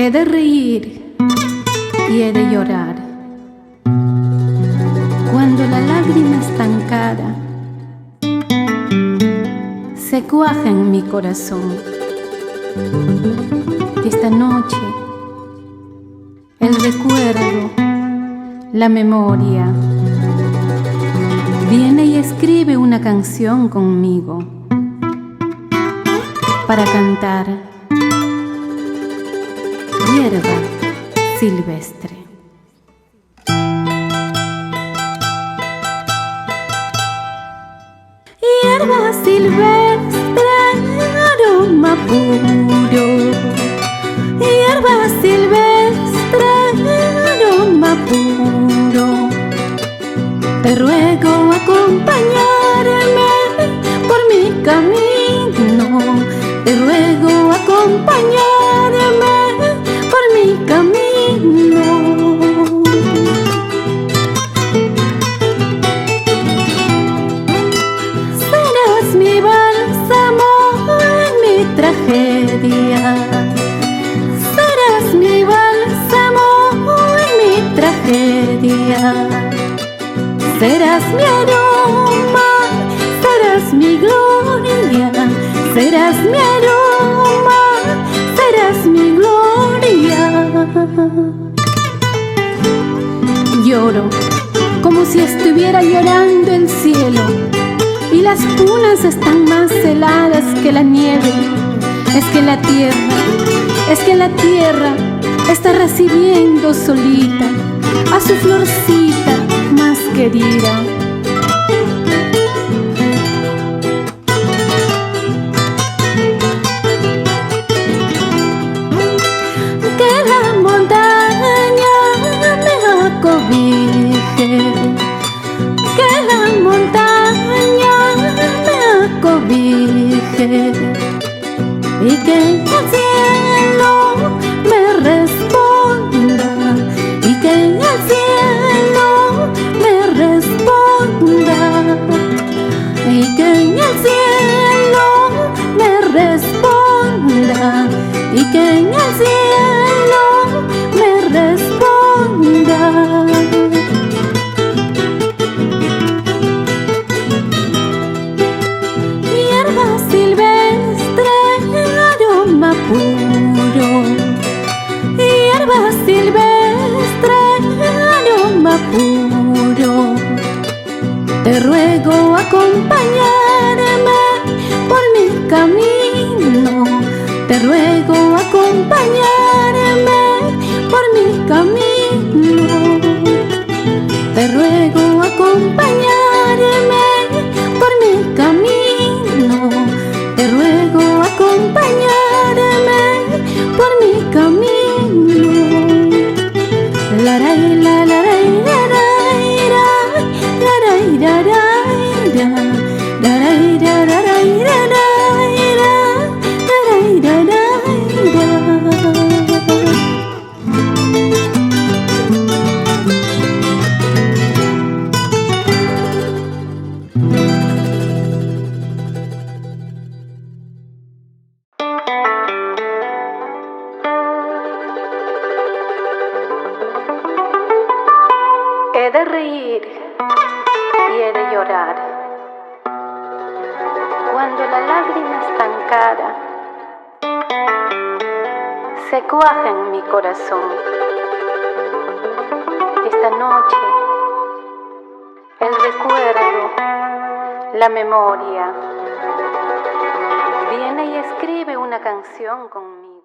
He de reír y he de llorar cuando la lágrima estancada se cuaja en mi corazón. Esta noche el recuerdo, la memoria, viene y escribe una canción conmigo para cantar hierba silvestre. Hierba silvestre, aroma puro. Hierba silvestre, aroma puro. Te ruego acompañarme por mi camino. Te ruego acompañarme por mi camino. Serás mi bálsamo en mi tragedia. Serás mi bálsamo en mi tragedia. Serás mi aroma, serás mi gloria. Serás mi aroma, serás mi gloria. Lloro como si estuviera llorando el cielo, y las punas están más heladas que la nieve. Es que la tierra está recibiendo solita a su florcita más querida. Que la montaña me acobije, que la montaña me acobije, y que el cielo me responda, y que el cielo me responda, y que el cielo me responda, y que el cielo me responda. Hierba silvestre, aroma puro. Hierba silvestre, aroma puro. Te ruego acompañarme por mi camino. Te ruego acompañarme por mi camino. Te ruego acompañarme por mi camino. Te ruego acompañarme por mi camino. La la la la la la la la He de reír y he de llorar cuando la lágrima estancada se cuaja en mi corazón. Esta noche el recuerdo, la memoria, viene y escribe una canción conmigo.